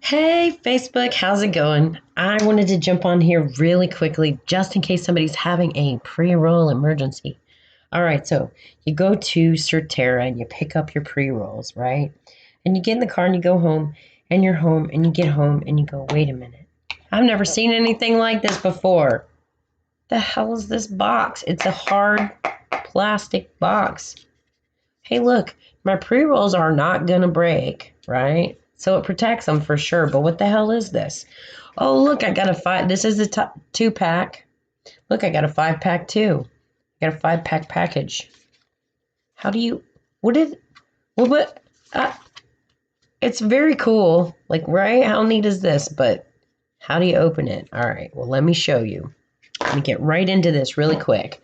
Hey, Facebook, how's it going? I wanted to jump on here really quickly just in case somebody's having a pre-roll emergency. All right, so you go to Surterra and you pick up your pre-rolls, right? And you get in the car and you go home and you're home and you get home and you go, wait a minute. I've never seen anything like this before. The hell is this box? It's a hard plastic box. Hey, look, my pre-rolls are not going to break, right? So it protects them for sure. But what the hell is this? Oh, look, I got a five. This is the two pack. Look, I got a 5-pack too. I got a 5-pack package. How do you, it's very cool. Like, right? How neat is this? But how do you open it? All right, well, let me show you. Let me get right into this really quick.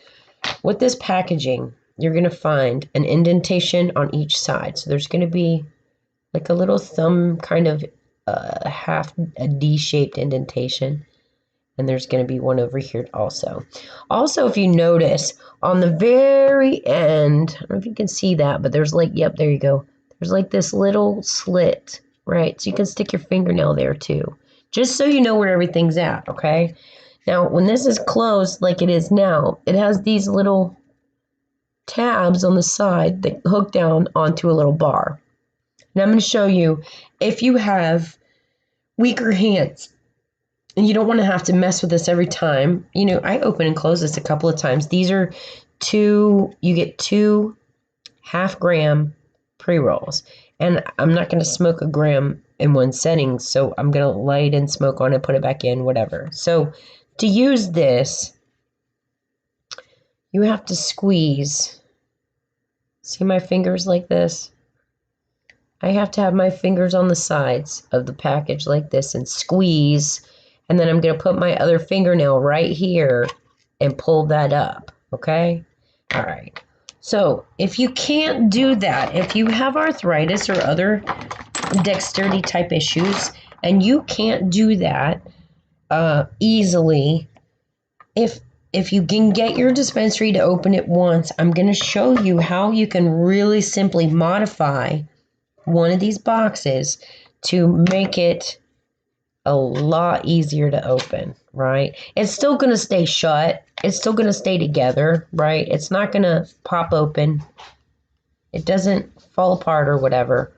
With this packaging, you're going to find an indentation on each side. So there's going to be like a little thumb kind of half a D-shaped indentation. And there's going to be one over here also. Also, if you notice, on the very end, I don't know if you can see that, but there's like, yep, there you go. There's like this little slit, right? So you can stick your fingernail there too. Just so you know where everything's at, okay? Now, when this is closed like it is now, it has these little tabs on the side that hook down onto a little bar. Now I'm going to show you if you have weaker hands and you don't want to have to mess with this every time. You know, I open and close this a couple of times. These are you get 2 half-gram pre-rolls. And I'm not going to smoke a gram in one setting, so I'm going to light and smoke on it, put it back in, whatever. So to use this, you have to squeeze. See my fingers like this? I have to have my fingers on the sides of the package like this and squeeze. And then I'm going to put my other fingernail right here and pull that up. Okay? All right. So if you can't do that, if you have arthritis or other dexterity type issues and you can't do that easily, if you can get your dispensary to open it once, I'm going to show you how you can really simply modify one of these boxes to make it a lot easier to open, right? It's still going to stay shut. It's still going to stay together, right? It's not going to pop open. It doesn't fall apart or whatever.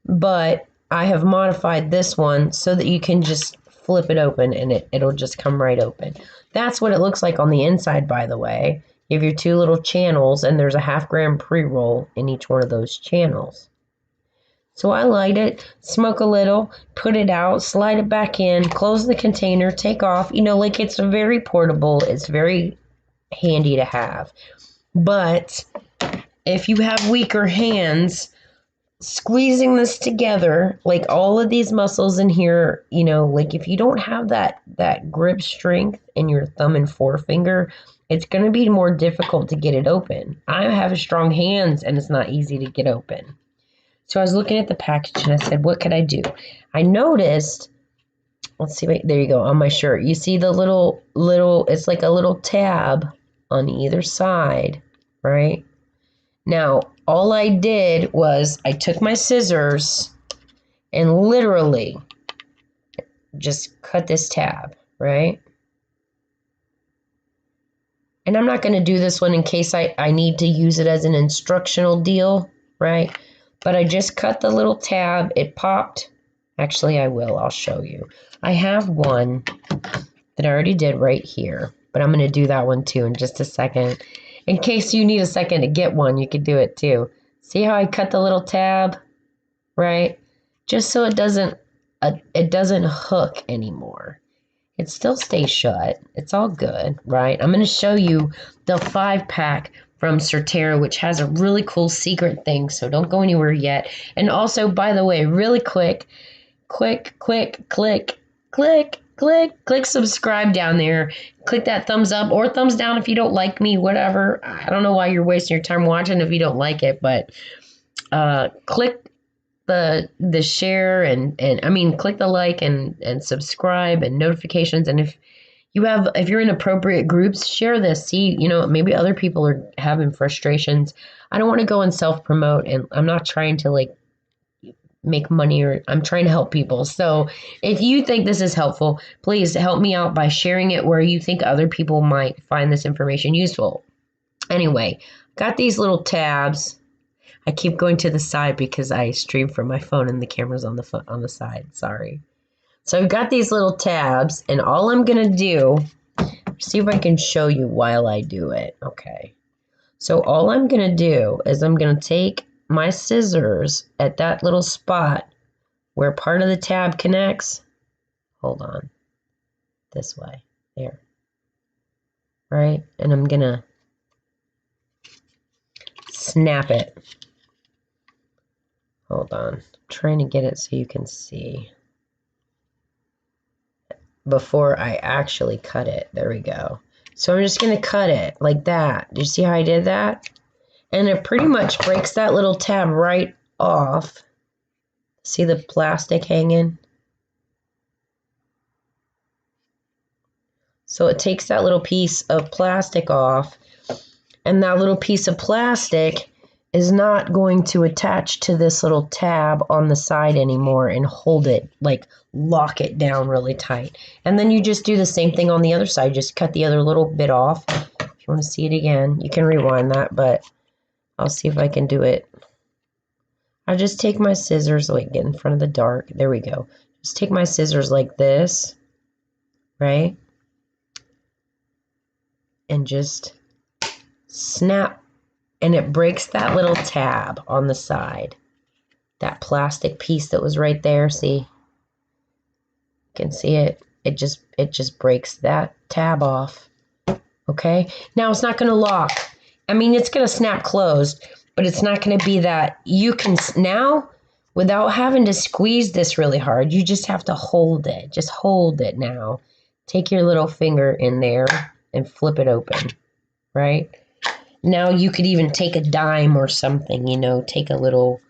But I have modified this one so that you can just flip it open and it'll just come right open. That's what it looks like on the inside, by the way. You have your 2 little channels and there's a half-gram pre-roll in each one of those channels. So I light it, smoke a little, put it out, slide it back in, close the container, take off. You know, like it's very portable. It's very handy to have. But if you have weaker hands, squeezing this together, like all of these muscles in here, you know, like if you don't have that grip strength in your thumb and forefinger, it's going to be more difficult to get it open. I have strong hands and it's not easy to get open. So I was looking at the package and I said, what could I do? I noticed, let's see, wait, there you go, on my shirt. You see the little, it's like a little tab on either side, right? Now, all I did was I took my scissors and literally just cut this tab, right? And I'm not going to do this one in case I need to use it as an instructional deal, right? But I just cut the little tab. It popped. Actually, I'll show you. I have one that I already did right here, but I'm going to do that one too in just a second. In case you need a second to get one, you could do it too. See how I cut the little tab, right? Just so it doesn't hook anymore. It still stays shut. It's all good, right? I'm going to show you the 5-pack from Surterra, which has a really cool secret thing, so don't go anywhere yet. And also, by the way, really click subscribe down there. Click that thumbs up or thumbs down if you don't like me, whatever. I don't know why you're wasting your time watching if you don't like it, but click the share and I mean, click the like and subscribe and notifications. And if you're in appropriate groups, share this. See, you know, maybe other people are having frustrations. I don't want to go and self-promote, and I'm not trying to like make money, or I'm trying to help people. So if you think this is helpful, please help me out by sharing it where you think other people might find this information useful. Anyway, got these little tabs. I keep going to the side because I stream from my phone and the camera's on the side. Sorry. So I've got these little tabs, and all I'm going to do, see if I can show you while I do it. Okay. So all I'm going to do is I'm going to take my scissors at that little spot where part of the tab connects. Hold on. This way. There. Right? And I'm going to snap it. Hold on. I'm trying to get it so you can see before I actually cut it. There we go. So I'm just going to cut it like that. Do you see how I did that? And it pretty much breaks that little tab right off. See the plastic hanging? So it takes that little piece of plastic off, and that little piece of plastic is not going to attach to this little tab on the side anymore and hold it, like lock it down really tight. And then you just do the same thing on the other side. Just cut the other little bit off. If you want to see it again, you can rewind that, but I'll see if I can do it. I just take my scissors, like get in front of the dark. There we go. Just take my scissors like this, right? And just snap. And it breaks that little tab on the side. That plastic piece that was right there, see? You can see it. It just breaks that tab off. Okay? Now it's not going to lock. I mean, it's going to snap closed, but it's not going to be that. You can now, without having to squeeze this really hard, you just have to hold it. Just hold it now. Take your little finger in there and flip it open, right? Now you could even take a dime or something, you know, take a little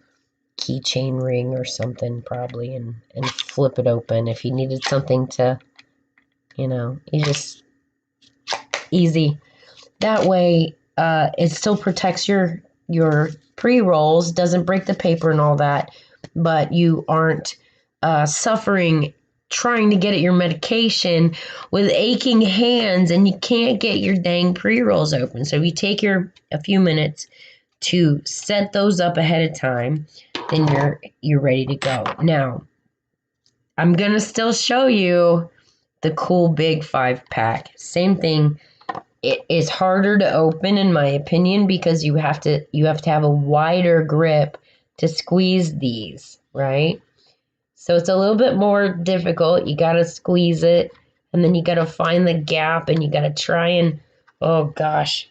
keychain ring or something probably and flip it open if you needed something to, you know, you just, easy. That way it still protects your pre-rolls, doesn't break the paper and all that, but you aren't suffering trying to get at your medication with aching hands and you can't get your dang pre-rolls open. So if you take a few minutes to set those up ahead of time, then you're ready to go. Now, I'm going to still show you the cool big 5-pack. Same thing. It is harder to open in my opinion because you have to have a wider grip to squeeze these, right? So it's a little bit more difficult. You got to squeeze it, and then you got to find the gap, and you got to try and, oh gosh.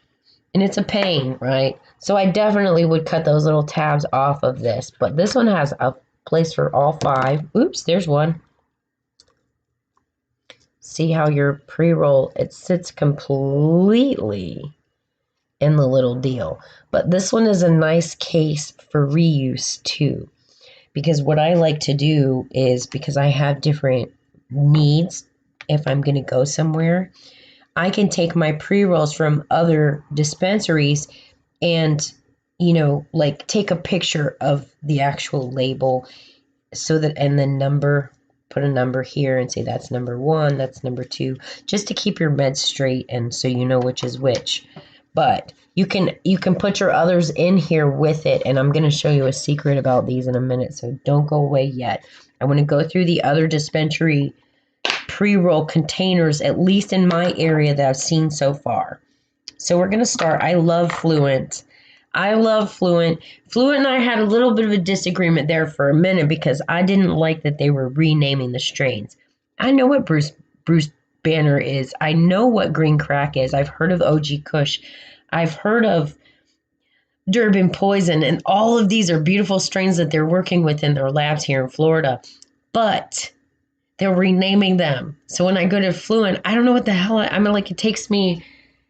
And it's a pain, right? So I definitely would cut those little tabs off of this. But this one has a place for all 5. Oops, there's one. See how your pre-roll, it sits completely in the little deal. But this one is a nice case for reuse too. Because what I like to do is, because I have different needs if I'm going to go somewhere, I can take my pre-rolls from other dispensaries and, you know, like take a picture of the actual label so that, and then put a number here and say that's number 1, that's number 2, just to keep your meds straight and so you know which is which. But you can put your others in here with it, and I'm going to show you a secret about these in a minute, so don't go away yet. I want to go through the other dispensary pre-roll containers, at least in my area that I've seen so far. So we're going to start. I love Fluent. I love Fluent. Fluent and I had a little bit of a disagreement there for a minute because I didn't like that they were renaming the strains. I know what Bruce Banner is. I know what green crack is. I've heard of OG Kush. I've heard of Durban Poison, and all of these are beautiful strains that they're working with in their labs here in Florida. But they're renaming them. So when I go to Fluent, I don't know what the hell I mean, like it takes me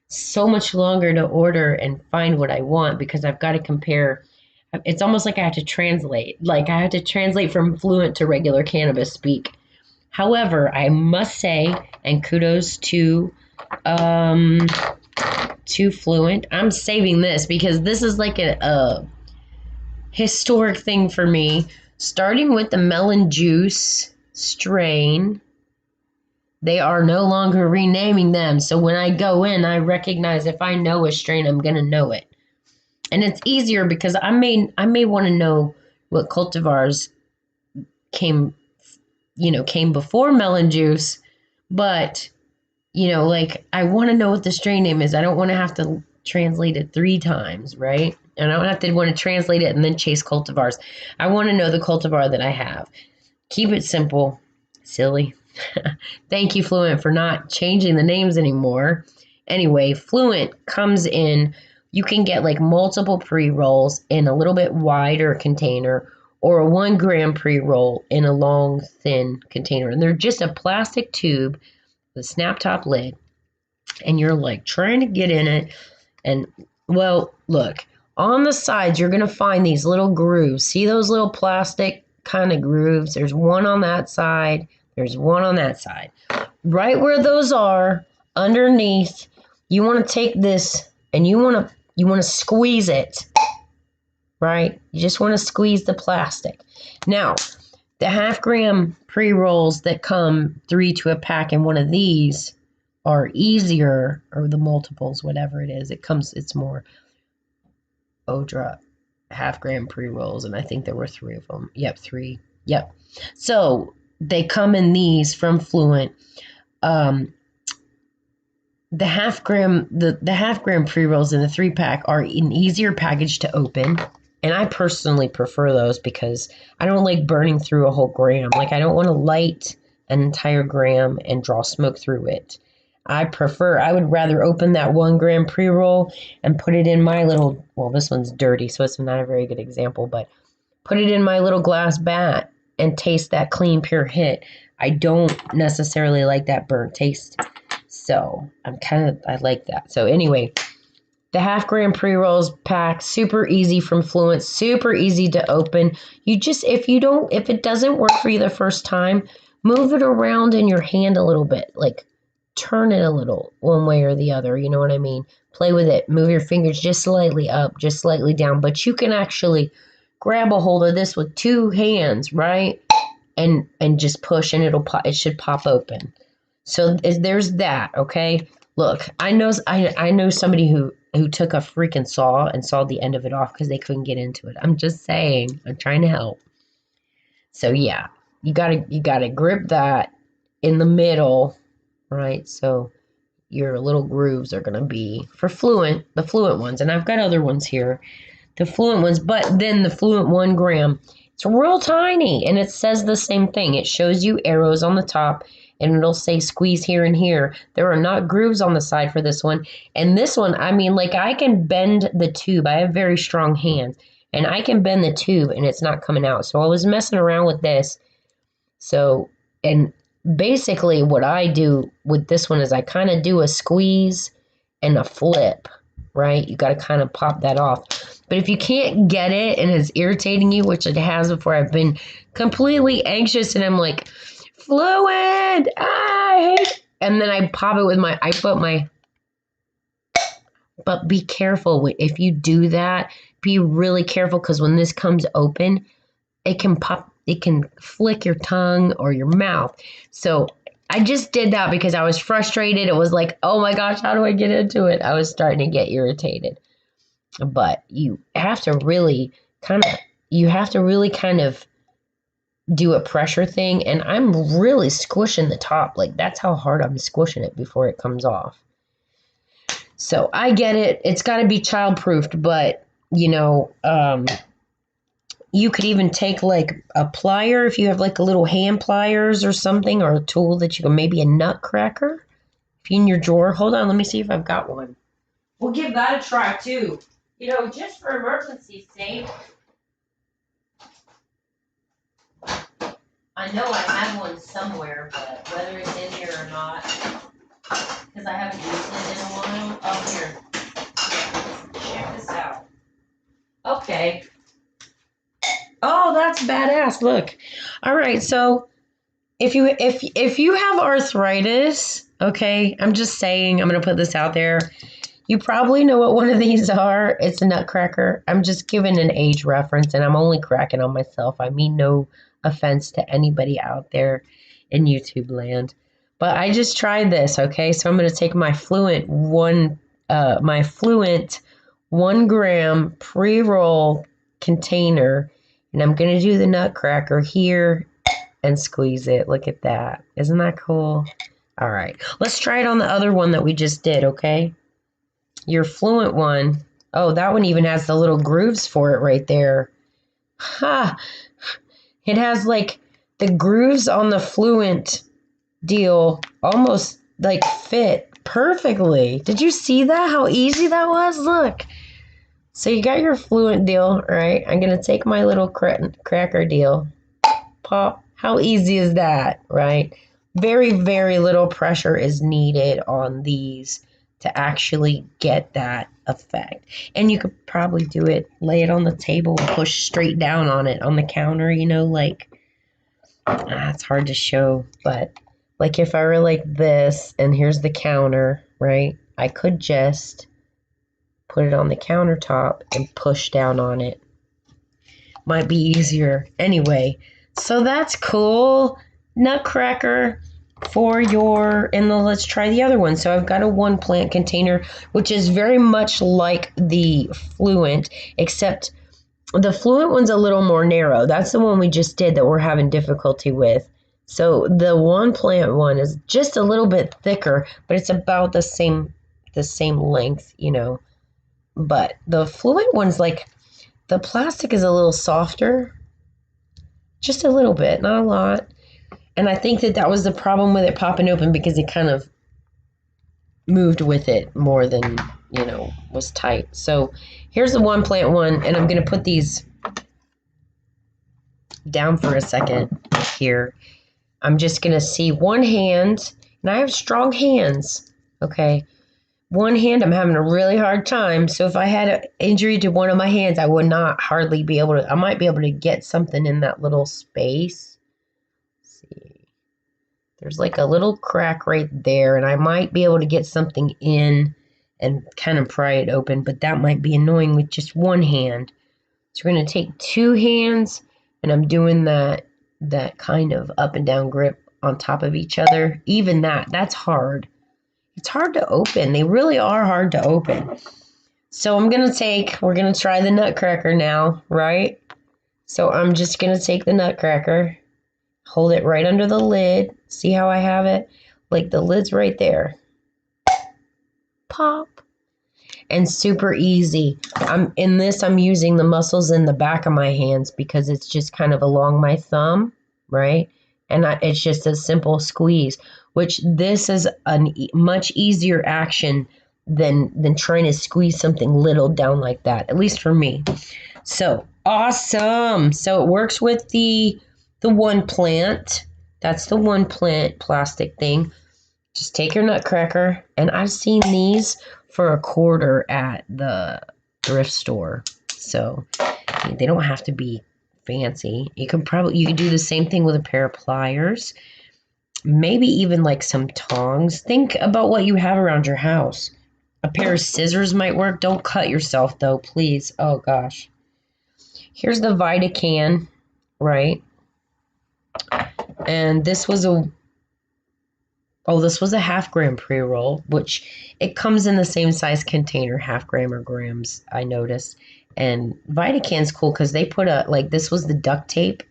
so much longer to order and find what I want because I've got to compare. It's almost like I have to translate. Like I have to translate from Fluent to regular cannabis speak. However, I must say, and kudos to Fluent. I'm saving this because this is like a historic thing for me. starting with the melon juice strain. They are no longer renaming them. So when I go in, I recognize if I know a strain, I'm going to know it. And it's easier because I may want to know what cultivars came before melon juice, but like I want to know what the strain name is. I don't want to have to translate it 3 times, right? And I don't have to want to translate it and then chase cultivars. I want to know the cultivar that I have. Keep it simple, silly. Thank you, Fluent, for not changing the names anymore. Anyway, Fluent comes in. You can get like multiple pre-rolls in a little bit wider container or a 1 gram pre-roll in a long, thin container. And they're just a plastic tube with a snap top lid. And you're like trying to get in it. And well, look, on the sides, you're going to find these little grooves. See those little plastic kind of grooves? There's one on that side. There's one on that side. Right where those are, underneath, you want to take this and you want to squeeze it, right? You just want to squeeze the plastic. Now, the 1/2 gram pre-rolls that come 3 to a pack in one of these are easier, or the multiples, whatever it is. It's more Odra 1/2 gram pre-rolls, and I think there were 3 of them. Yep, 3. Yep. So they come in these from Fluent. The 1/2 gram, the 1/2 gram pre-rolls in the 3-pack are an easier package to open. And I personally prefer those because I don't like burning through a whole gram. Like I don't want to light an entire gram and draw smoke through it. I would rather open that 1 gram pre-roll and put it in my little, well, this one's dirty, so it's not a very good example, but put it in my little glass bat and taste that clean, pure hit. I don't necessarily like that burnt taste. So I like that. So anyway, the 1/2 gram pre-rolls pack, super easy from Fluent, super easy to open. You just, if it doesn't work for you the first time, move it around in your hand a little bit, like turn it a little one way or the other. You know what I mean? Play with it. Move your fingers just slightly up, just slightly down, but you can actually grab a hold of this with 2 hands, right? And just push and it should pop open. So there's that, okay? Look, I know somebody who took a freaking saw and sawed the end of it off because they couldn't get into it. I'm just saying, I'm trying to help. So yeah, you gotta grip that in the middle, right? So your little grooves are gonna be for Fluent, the Fluent ones, and I've got other ones here, the Fluent ones, but then the Fluent 1 gram, it's real tiny, and it says the same thing. It shows you arrows on the top, and it'll say squeeze here and here. There are not grooves on the side for this one. And this one, I mean, like I can bend the tube. I have very strong hands, and I can bend the tube, and it's not coming out. So I was messing around with this. So, and basically what I do with this one is I kind of do a squeeze and a flip, right? You got to kind of pop that off. But if you can't get it and it's irritating you, which it has before, I've been completely anxious and I'm like, Fluent, I hate, and then I pop it with but be careful. If you do that, be really careful because when this comes open, it can pop, it can flick your tongue or your mouth. So I just did that because I was frustrated. It was like, oh my gosh, how do I get into it? I was starting to get irritated. But you have to really kind of do a pressure thing, and I'm really squishing the top. Like that's how hard I'm squishing it before it comes off. So I get it. It's got to be childproofed, but you could even take like a plier if you have like a little hand pliers or something, or a tool that you can, maybe a nutcracker if you're in your drawer. Hold on, let me see if I've got one. We'll give that a try too. Just for emergency's sake. I know I have one somewhere, but whether it's in here or not, because I haven't used it in a while. Oh, here. Check this out. Okay. Oh, that's badass. Look. All right, so if you have arthritis, okay, I'm just saying, I'm going to put this out there. You probably know what one of these are. It's a nutcracker. I'm just giving an age reference, and I'm only cracking on myself. I mean no offense to anybody out there in YouTube land. But I just tried this, okay? So I'm going to take my Fluent 1 gram pre-roll container, and I'm going to do the nutcracker here and squeeze it. Look at that. Isn't that cool? All right. Let's try it on the other one that we just did, okay? Your Fluent one. Oh, that one even has the little grooves for it right there. Ha! It has like the grooves on the Fluent deal almost like fit perfectly. Did you see that? How easy that was? Look. So you got your Fluent deal, right? I'm going to take my little cracker deal. Pop. How easy is that, right? Very, very little pressure is needed on these to actually get that effect. And you could probably do it, lay it on the table and push straight down on it on the counter, you know, like, it's hard to show, but like if I were like this and here's the counter, right? I could just put it on the countertop and push down on it. Might be easier. Anyway, so that's cool. Nutcracker for your, and then let's try the other one. So I've got a 1 plant container, which is very much like the Fluent, except the Fluent one's a little more narrow. That's the one we just did that we're having difficulty with. So the 1 plant one is just a little bit thicker, but it's about the same length, you know. But the Fluent one's like, the plastic is a little softer, just a little bit, not a lot. And I think that was the problem with it popping open, because it kind of moved with it more than, you know, was tight. So here's the 1 plant one, and I'm going to put these down for a second here. I'm just going to see one hand, and I have strong hands, okay? One hand, I'm having a really hard time. So if I had an injury to one of my hands, I would not hardly be able to, I might be able to get something in that little space. There's like a little crack right there, and I might be able to get something in and kind of pry it open, but that might be annoying with just one hand. So we're going to take 2 hands, and I'm doing that kind of up and down grip on top of each other. Even that's hard. It's hard to open. They really are hard to open. So we're going to try the nutcracker now, right? So I'm just going to take the nutcracker, hold it right under the lid. See how I have it? Like the lid's right there. Pop. And super easy. I'm using the muscles in the back of my hands because it's just kind of along my thumb, right? And it's just a simple squeeze, which this is a much easier action than trying to squeeze something little down like that, at least for me. So awesome. So it works with the 1 plant. That's the 1 plant plastic thing. Just take your nutcracker, and I've seen these for $1 at the thrift store. So they don't have to be fancy. You can do the same thing with a pair of pliers. Maybe even like some tongs. Think about what you have around your house. A pair of scissors might work. Don't cut yourself though, please. Oh gosh. Here's the VidaCann, right? And this was a 1/2 gram pre-roll, which it comes in the same size container, 1/2 gram or grams, I noticed. And VidaCann's cool because they put this was the duct tape,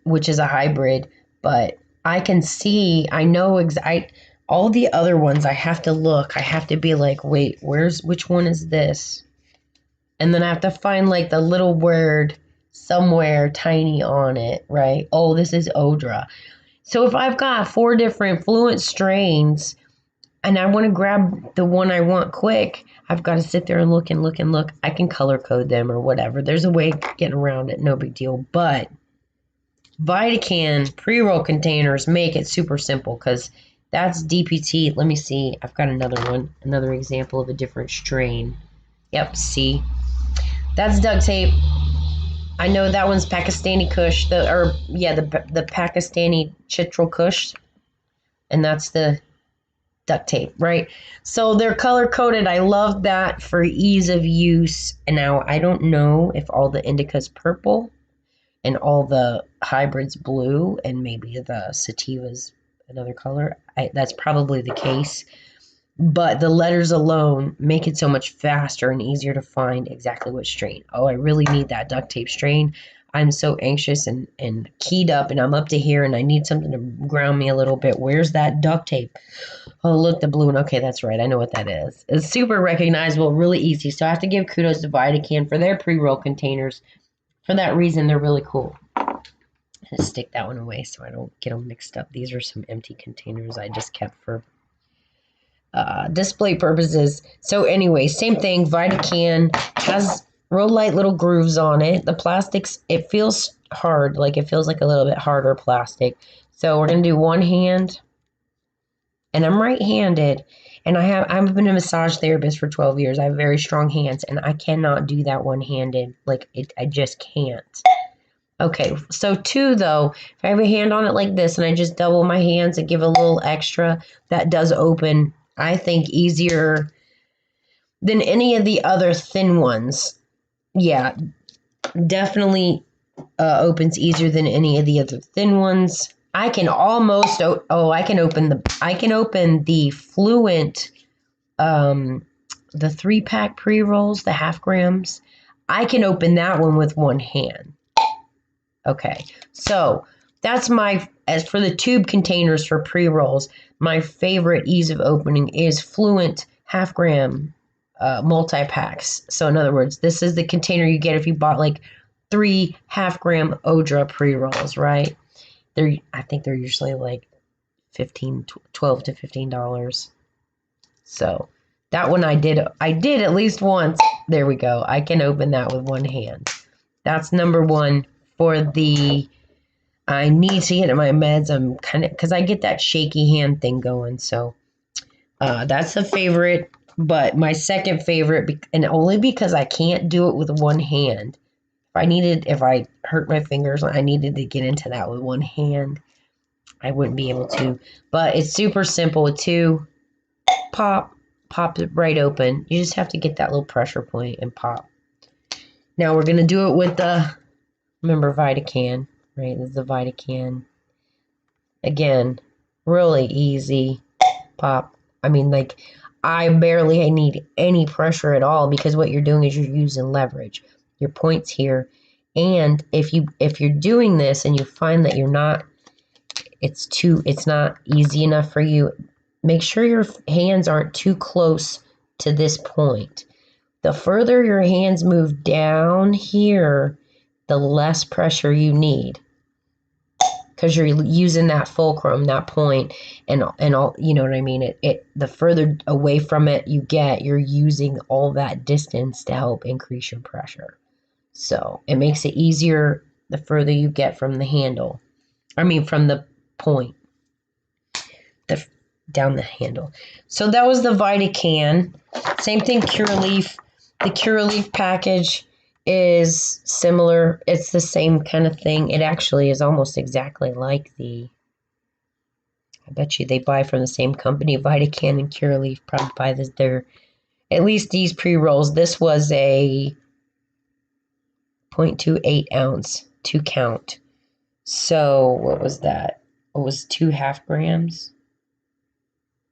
which is a hybrid, but I can see, I know all the other ones, I have to look. I have to be like, wait, which one is this? And then I have to find like the little word somewhere tiny on it, right? Oh, this is Odra. So if I've got 4 different Fluent strains and I want to grab the one I want quick, I've got to sit there and look and look and look. I can color code them or whatever. There's a way of getting around it. No big deal. But VidaCann pre-roll containers make it super simple because that's DPT. Let me see. I've got another example of a different strain. Yep, see? That's duct tape. I know that one's Pakistani Kush, the Pakistani Chitral Kush, and that's the duct tape, right? So they're color coded. I love that for ease of use. And now I don't know if all the indica's purple and all the hybrids blue and maybe the sativas another color. That's probably the case. But the letters alone make it so much faster and easier to find exactly what strain. Oh, I really need that duct tape strain. I'm so anxious and keyed up, and I'm up to here, and I need something to ground me a little bit. Where's that duct tape? Oh, look, the blue one. Okay, that's right. I know what that is. It's super recognizable, really easy. So I have to give kudos to VidaCann for their pre-roll containers. For that reason, they're really cool. I'll stick that one away so I don't get them mixed up. These are some empty containers I just kept for display purposes. So anyway, same thing. VidaCann has real light little grooves on it. The plastics, it feels hard, like it feels like a little bit harder plastic. So we're gonna do one hand, and I'm right-handed, and I've been a massage therapist for 12 years. I have very strong hands, and I cannot do that one-handed. Like I just can't. Okay, so two though, if I have a hand on it like this, and I just double my hands and give a little extra, that does open, I think, easier than any of the other thin ones. Yeah, definitely opens easier than any of the other thin ones. I can almost, I can open the Fluent, the 3-pack pre-rolls, the half grams. I can open that one with one hand. Okay, so that's as for the tube containers for pre-rolls, my favorite ease of opening is Fluent half gram multi-packs. So in other words, this is the container you get if you bought like 3 half-gram Odra pre-rolls, right? I think they're usually like $12 to $15. So that one I did at least once. There we go. I can open that with one hand. That's number one for I need to get my meds. I'm kind of, because I get that shaky hand thing going. So that's a favorite. But my second favorite, and only because I can't do it with one hand. If I hurt my fingers, I needed to get into that with one hand, I wouldn't be able to. But it's super simple too. Pop it right open. You just have to get that little pressure point and pop. Now we're going to do it with remember VidaCann, right? This is the VidaCann. Again, really easy. Pop. I mean, like, I barely need any pressure at all, because what you're doing is you're using leverage. Your point's here. And if you're doing this and you find that it's not easy enough for you, make sure your hands aren't too close to this point. The further your hands move down here, the less pressure you need, because you're using that fulcrum, that point, and all, you know what I mean? The further away from it you get, you're using all that distance to help increase your pressure. So it makes it easier the further you get from the handle. From the point. Down the handle. So that was the VidaCann. Same thing, CuraLeaf. The CuraLeaf package is similar. It's the same kind of thing. It actually is almost exactly like I bet you they buy from the same company. VidaCann and CuraLeaf probably buy at least these pre-rolls. This was a 0.28 ounce, 2 count. So what was that? It was 2 half grams.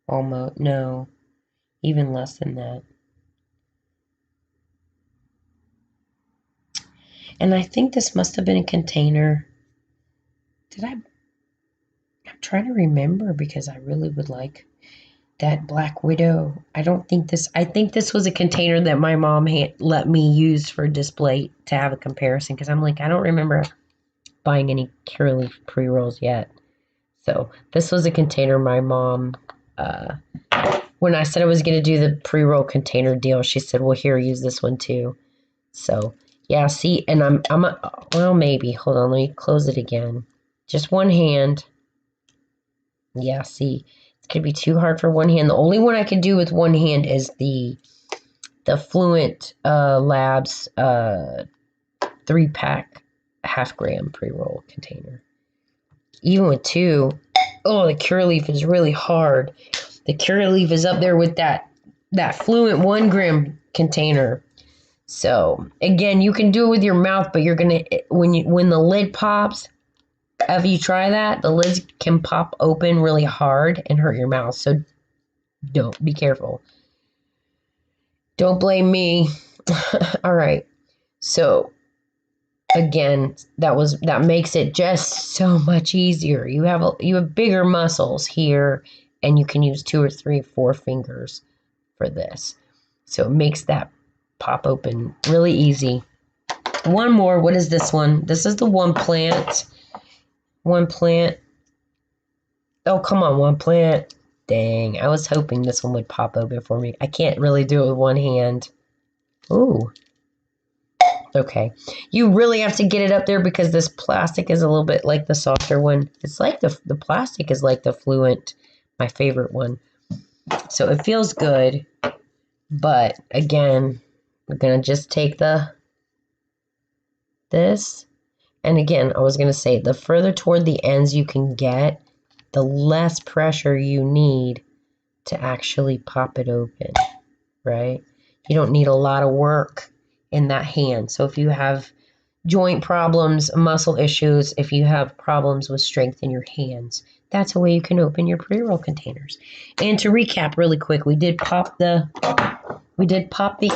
Almost, no, even less than that. And I think this must have been a container. I'm trying to remember, because I really would like that Black Widow. I think this was a container that my mom let me use for display to have a comparison, because I'm like, I don't remember buying any CuraLeaf pre-rolls yet. So this was a container my mom, when I said I was going to do the pre-roll container deal, she said, well, here, use this one too. So yeah, see, and well, maybe, hold on, let me close it again. Just one hand. Yeah, see, it's going to be too hard for one hand. The only one I can do with one hand is the Fluent Labs 3-pack half-gram pre-roll container. Even with two, the CuraLeaf is really hard. The CuraLeaf is up there with that Fluent 1 gram container. So again, you can do it with your mouth, but you're gonna when the lid pops. If you try that, the lids can pop open really hard and hurt your mouth. So don't be careful. Don't blame me. All right. So again, that makes it just so much easier. You have bigger muscles here, and you can use 2 or 3 or 4 fingers for this. So it makes that pop open really easy. One more. What is this one? This is the one plant. One plant. Oh, come on, one plant. Dang, I was hoping this one would pop open for me. I can't really do it with one hand. Ooh. Okay. You really have to get it up there because this plastic is a little bit like the softer one. It's like the plastic is like the Fluent, my favorite one. So it feels good. But again, we're going to just take this. And again, I was going to say, the further toward the ends you can get, the less pressure you need to actually pop it open, right? You don't need a lot of work in that hand. So if you have joint problems, muscle issues, if you have problems with strength in your hands, that's a way you can open your pre-roll containers. And to recap really quick, we did pop the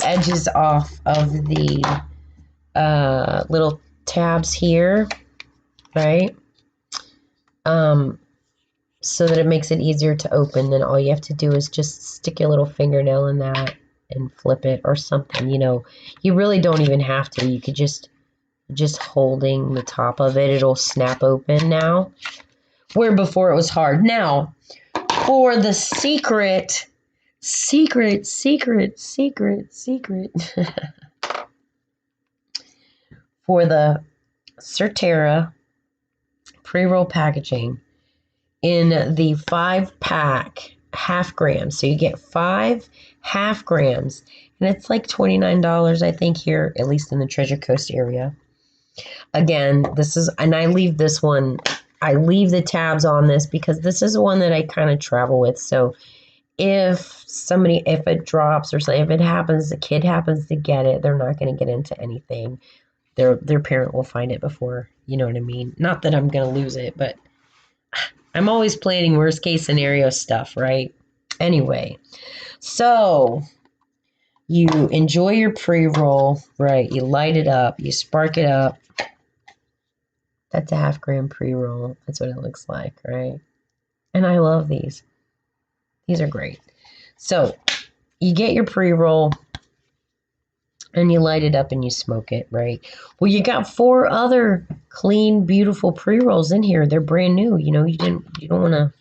edges off of the little tabs here, right? So that it makes it easier to open. Then all you have to do is just stick your little fingernail in that and flip it or something. You know, you really don't even have to. You could just holding the top of it, it'll snap open now. Where before it was hard. Now, for the secret for the Surterra pre-roll packaging in the 5-pack half grams. So you get 5 half grams, and it's like $29, I think, here, at least in the Treasure Coast area. Again, and I leave the tabs on this because this is one that I kind of travel with. So if it drops or something, if it happens, the kid happens to get it, they're not going to get into anything. Their parent will find it before, you know what I mean? Not that I'm going to lose it, but I'm always planning worst case scenario stuff, right? Anyway, so you enjoy your pre-roll, right? You light it up, you spark it up. That's a half gram pre-roll. That's what it looks like, right? And I love these. These are great. So you get your pre-roll and you light it up and you smoke it, right? Well, you got 4 other clean, beautiful pre-rolls in here. They're brand new. You know, you don't want to.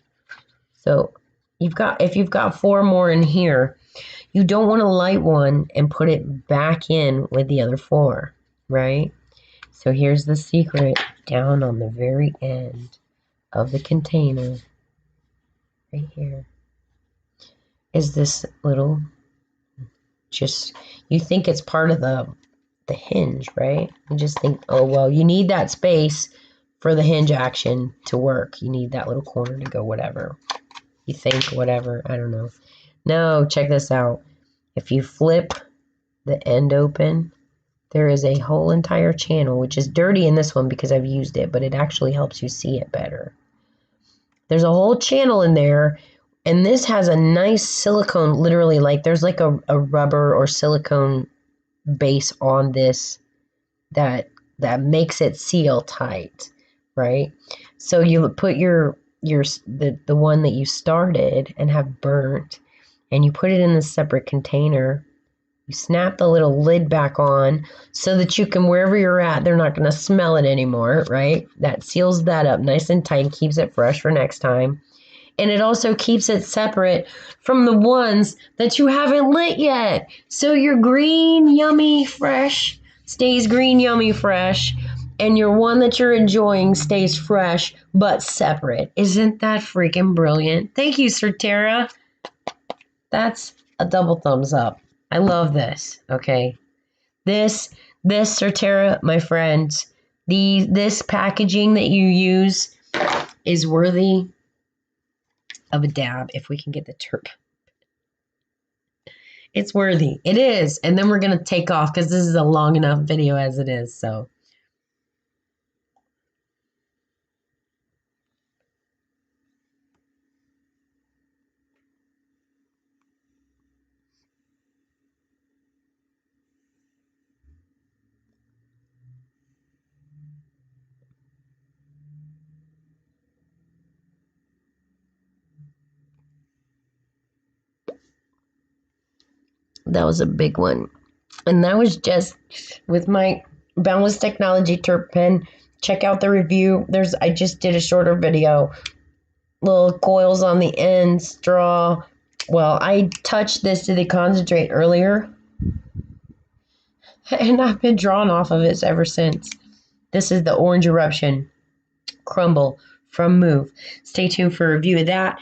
So if you've got 4 more in here, you don't want to light one and put it back in with the other 4, right? So here's the secret down on the very end of the container, right here, is this little, you think it's part of the hinge, right? You just think, oh, well, you need that space for the hinge action to work. You need that little corner to go whatever. You think whatever, I don't know. No, check this out. If you flip the end open, there is a whole entire channel, which is dirty in this one because I've used it, but it actually helps you see it better. There's a whole channel in there, and this has a nice silicone, literally, like there's like a rubber or silicone base on this that makes it seal tight, right? So you put the one that you started and have burnt, and you put it in this separate container. You snap the little lid back on so that you can, wherever you're at, they're not going to smell it anymore, right? That seals that up nice and tight, keeps it fresh for next time. And it also keeps it separate from the ones that you haven't lit yet. So your green, yummy, fresh stays green, yummy, fresh. And your one that you're enjoying stays fresh, but separate. Isn't that freaking brilliant? Thank you, Surterra. That's a double thumbs up. I love this, okay? This Surterra, my friends, this packaging that you use is worthy of a dab if we can get the terp. It's worthy. It is. And then we're going to take off because this is a long enough video as it is. So. That was a big one. And that was just with my Boundless Technology terp pen. Check out the review. I just did a shorter video. Little coils on the end, straw. Well, I touched this to the concentrate earlier. And I've been drawn off of it ever since. This is the Orange Eruption Crumble from Move. Stay tuned for a review of that.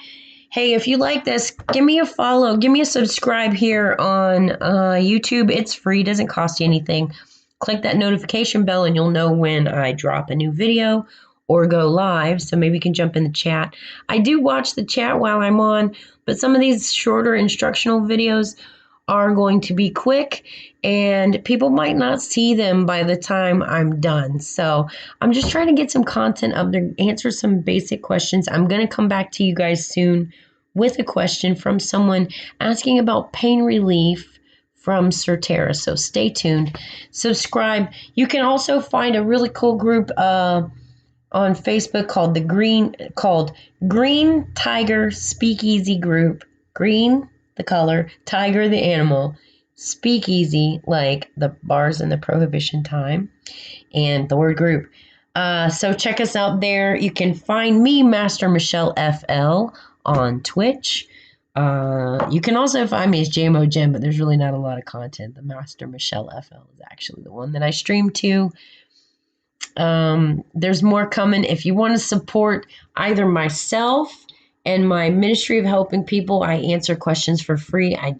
Hey, if you like this, give me a follow. Give me a subscribe here on YouTube. It's free. Doesn't cost you anything. Click that notification bell and you'll know when I drop a new video or go live. So maybe you can jump in the chat. I do watch the chat while I'm on, but some of these shorter instructional videos are going to be quick and people might not see them by the time I'm done. So I'm just trying to get some content up there, answer some basic questions. I'm going to come back to you guys soon with a question from someone asking about pain relief from Surterra. So stay tuned, subscribe. You can also find a really cool group on Facebook called Green Tiger Speakeasy Group. Green the color, tiger the animal, speakeasy like the bars in the Prohibition time, and the word group. So check us out there. You can find me, MasterMichelle FL, on Twitch. You can also find me as JMOJen, but there's really not a lot of content. The MasterMichelle FL is actually the one that I stream to. There's more coming. If you want to support either myself and my ministry of helping people, I answer questions for free. I